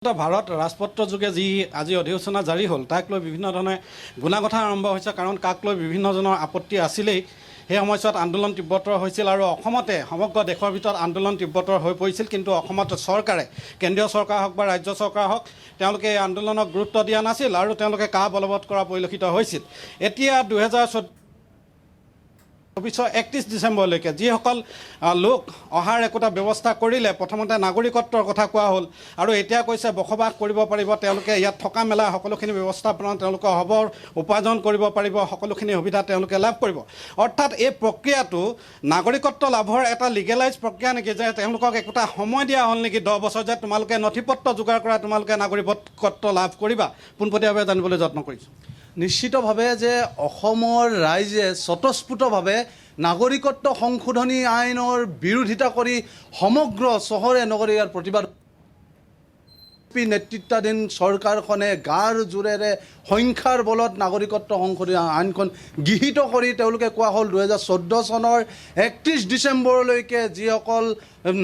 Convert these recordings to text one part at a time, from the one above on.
ভাৰত ৰাজপত্ৰ যোগে যি আজি অধিসূচনা জাৰি হ'ল তাক লৈ বিভিন্ন ধৰণে গুণাগথা আৰম্ভ হৈছে কাৰণ কাক লৈ বিভিন্নজনৰ আপত্তি আছিলেই সেই সময়ছোৱাত আন্দোলন তীব্ৰতৰ হৈছিল আৰু অসমতে সমগ্ৰ দেশৰ ভিতৰত আন্দোলন তীব্ৰতৰ হৈ পৰিছিল কিন্তু অসমত চৰকাৰে কেন্দ্ৰীয় চৰকাৰ হওক বা ৰাজ্য চৰকাৰ হওক তেওঁলোকে এই আন্দোলনক গুৰুত্ব দিয়া নাছিল আৰু তেওঁলোকে কা বলবৎ কৰা পৰিলক্ষিত হৈছিল এতিয়া 31 ডিচেম্বৰলৈকে যিসকল লোক অহাৰ একোটা ব্যৱস্থা কৰিলে প্ৰথমতে নাগৰিকত্বৰ কথা কোৱা হ'ল আৰু এতিয়া কৈছে বসবাস কৰিব পাৰিব তেওঁলোকে ইয়াত থকা মেলা সকলোখিনি ব্যৱস্থাপনা তেওঁলোকে হ'ব উপাৰ্জন কৰিব পাৰিব সকলোখিনি সুবিধা তেওঁলোকে লাভ কৰিব অৰ্থাৎ এই প্ৰক্ৰিয়াটো নাগৰিকত্ব লাভৰ এটা লিগেলাইজ প্ৰক্ৰিয়া নেকি যে তেওঁলোকক একোটা সময় দিয়া হ'ল নেকি 10 বছৰ যে তোমালোকে নথিপত্ৰ যোগাৰ কৰা তোমালোকে নাগৰিকত্ব লাভ কৰিবা পোনপটীয়াভাৱে জানিবলৈ যত্ন কৰিছোঁ নিশ্চিতভাৱে যে অসমৰ ৰাইজে স্বতঃস্ফূৰ্তভাৱে নাগৰিকত্ব সংশোধনী আইনৰ বিৰোধিতা কৰি সমগ্ৰ চহৰে নগৰে ইয়াৰ প্ৰতিবাদ নেতৃত্বাধীন চৰকাৰখনে গাৰ জোৰেৰে সংখ্যাৰ বলত নাগৰিকত্ব সংশোধনী আইনখন গৃহীত কৰি তেওঁলোকে কোৱা হ'ল 2014 চনৰ 31 ডিচেম্বৰলৈকে যিসকল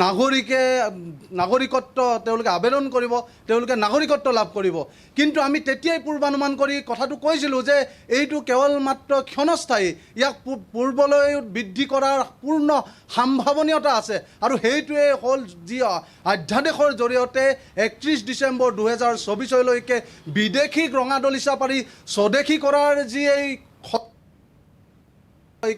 নাগৰিকে নাগৰিকত্ব তেওঁলোকে আবেদন কৰিব তেওঁলোকে নাগৰিকত্ব লাভ কৰিব কিন্তু আমি তেতিয়াই পূৰ্বানুমান কৰি কথাটো কৈছিলোঁ যে এইটো কেৱল মাত্ৰ ক্ষণস্থায়ী ইয়াক পূৰ্বলৈ বৃদ্ধি কৰাৰ পূৰ্ণ সম্ভাৱনীয়তা আছে আৰু সেইটোৱে হ'ল যি অধ্যাদেশৰ জৰিয়তে 31 ডিচেম্বৰ 2024লৈকে বিদেশীক ৰঙা দলিচা পাৰি স্বদেশী কৰাৰ যি এই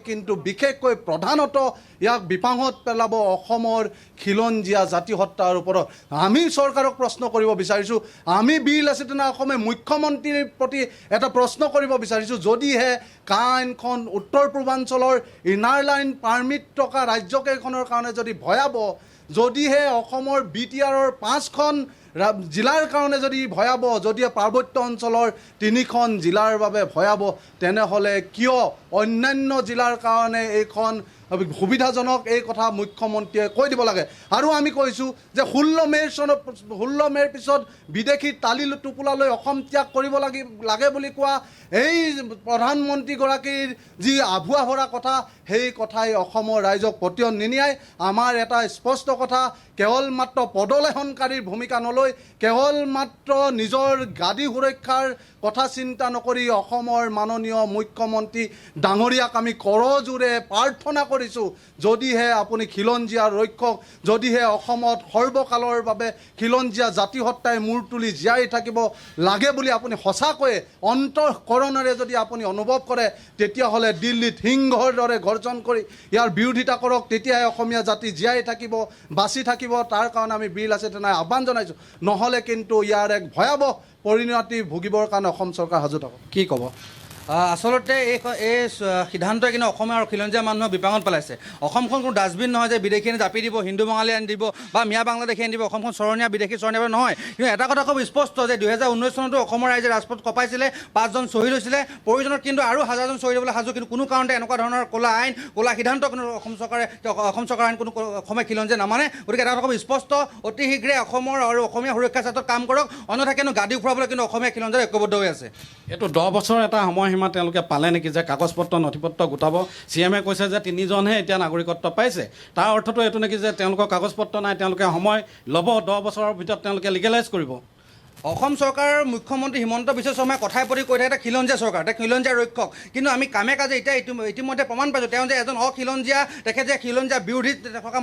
কিন্তু বিশেষকৈ প্ৰধানত ইয়াক বিপাঙত পেলাব অসমৰ খিলঞ্জীয়া জাতি হত্যাৰ ওপৰত আমি চৰকাৰক প্ৰশ্ন কৰিব বিচাৰিছোঁ আমি বীৰ লাচিত অসমে মুখ্যমন্ত্ৰীৰ প্ৰতি এটা প্ৰশ্ন কৰিব বিচাৰিছোঁ যদিহে কা আইনখন উত্তৰ পূৰ্বাঞ্চলৰ ইনাৰ লাইন পাৰ্মিট থকা ৰাজ্যকেইখনৰ কাৰণে যদি ভয়াৱহ যদিহে অসমৰ BTRৰ 5খন জিলাৰ কাৰণে যদি ভয়াৱহ যদিহে পাৰ্বত্য অঞ্চলৰ 3খন জিলাৰ বাবে ভয়াৱহ তেনেহ'লে কিয় অন্যান্য জিলাৰ কাৰণে এইখন সুবিধাজনক এই কথা মুখ্যমন্ত্ৰীয়ে কৈ দিব লাগে আৰু আমি কৈছোঁ যে 16 মেৰ পিছত বিদেশী তালি টোপোলালৈ অসম ত্যাগ কৰিব লাগে বুলি কোৱা এই প্ৰধানমন্ত্ৰীগৰাকীৰ যি আভুৱা ভৰা কথা সেই কথাই অসমৰ ৰাইজক পতিয়ন নিনিয়াই আমাৰ এটা স্পষ্ট কথা কেৱল মাত্ৰ পদলেহনকাৰীৰ ভূমিকা নলৈ কেৱল মাত্ৰ নিজৰ গাদী সুৰক্ষাৰ কথা চিন্তা নকৰি অসমৰ মাননীয় মুখ্যমন্ত্ৰী ডাঙৰীয়াক আমি কৰজোৰে প্ৰাৰ্থনা কৰিছোঁ যদিহে আপুনি খিলঞ্জীয়াৰ ৰক্ষক যদিহে অসমত সৰ্বকালৰ বাবে খিলঞ্জীয়া জাতি হত্যাই মূৰ তুলি জীয়াই থাকিব লাগে বুলি আপুনি সঁচাকৈয়ে অন্তঃকৰণেৰে যদি আপুনি অনুভৱ কৰে তেতিয়াহ'লে দিল্লীত সিংহৰ দৰে গৰ্জন কৰি ইয়াৰ বিৰোধিতা কৰক তেতিয়াহে অসমীয়া জাতি জীয়াই থাকিব বাচি থাকিব তাৰ কাৰণে আমি বীৰ লাচিত সেনাই আহ্বান জনাইছোঁ নহ'লে কিন্তু ইয়াৰ এক ভয়াৱহ পৰিণতি ভুগিবৰ কাৰণে অসম চৰকাৰ সাজু থাকক কি ক'ব আচলতে এই সিদ্ধান্তই কিন্তু অসমীয়া আৰু খিলঞ্জীয়া মানুহক বিপাঙত পেলাইছে অসমখন কোনো ডাষ্টবিন নহয় যে বিদেশী জাপি দিব হিন্দু বাঙালী আনি দিব বা মিয়া বাংলাদেশী আনি দিব অসমখন চৰণীয়া বিদেশী চৰণীয়া নহয় কিন্তু এটা কথা খুব স্পষ্ট যে 2019 চনতো অসমৰ ৰাইজে ৰাজপথ কপাইছিলে 5জন শ্বহীদ হৈছিলে প্ৰয়োজনত কিন্তু আৰু হাজাৰজন শ্বহীদ হ'বলৈ সাজু কিন্তু কোনো কাৰণতে এনেকুৱা ধৰণৰ ক'লা আইন ক'লা সিদ্ধান্ত কোনো অসম চৰকাৰ আইন কোনো অসমীয়া খিলঞ্জীয়া নামানে গতিকে এটা কথা খুব স্পষ্ট অতি শীঘ্ৰে অসমৰ আৰু অসমীয়া সুৰক্ষা ক্ষেত্ৰত কাম কৰক অন্যথা কিন্তু গাদী ফুৰাবলৈ কিন্তু অসমীয়া খিলঞ্জীয়া ঐক্যবদ্ধ হৈ আছে এইটো 10 বছৰ এটা সময়সীমা তেওঁলোকে পালে নেকি যে কাগজ পত্ৰ নথিপত্ৰ গোটাব CMে কৈছে যে 3জনহে এতিয়া নাগৰিকত্ব পাইছে তাৰ অৰ্থটো এইটো নেকি যে তেওঁলোকৰ কাগজ পত্ৰ নাই তেওঁলোকে সময় ল'ব 10 বছৰৰ ভিতৰত তেওঁলোকে লিগেলাইজ কৰিব অসম চৰকাৰৰ মুখ্যমন্ত্ৰী হিমন্ত বিশ্ব শৰ্মাই কথাই প্ৰতি কৈ থাকে এটা খিলঞ্জীয়া চৰকাৰ এটা খিলঞ্জীয়া ৰক্ষক কিন্তু আমি কামে কাজে এতিয়া ইতিমধ্যে প্ৰমাণ পাইছোঁ তেওঁ যে এজন অখিলঞ্জীয়া তেখেতে যে খিলঞ্জীয়া বিৰোধী থকা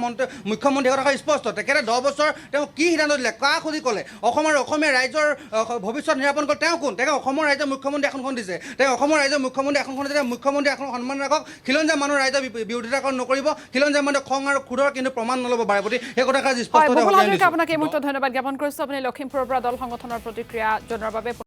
মুখ্যমন্ত্ৰী কথা স্পষ্ট তেখেতে 10 বছৰ তেওঁ কি সিদ্ধান্ত দিলে কাক সুধি ক'লে অসমীয়া ৰাইজৰ ভৱিষ্যত নিৰাপণ কৰে তেওঁ কোন তেওঁ অসমৰ ৰাইজৰ মুখ্যমন্ত্ৰী আসনখন দিছে তেওঁ অসমৰ ৰাইজৰ মুখ্যমন্ত্ৰী আসনখন দিছে মুখ্যমন্ত্ৰী আসন সন্মান ৰাখক খিলঞ্জীয়া মানুহ ৰাইজৰ বিৰোধিতাকৰণ নকৰিব খিলঞ্জীয়া মানুহ খং আৰু ক্ষুধৰ কিন্তু প্ৰমাণ নল'ব বাৰে প্ৰতি সেই কথাষাৰ স্পষ্ট আপোনাক এই মুহূৰ্তত ধন্যবাদ জ্ঞাপন কৰিছোঁ আপুনি লখিমপুৰৰ পৰা দল সংগঠনৰ প্ৰতিক্ৰিয়া জনোৱাৰ বাবে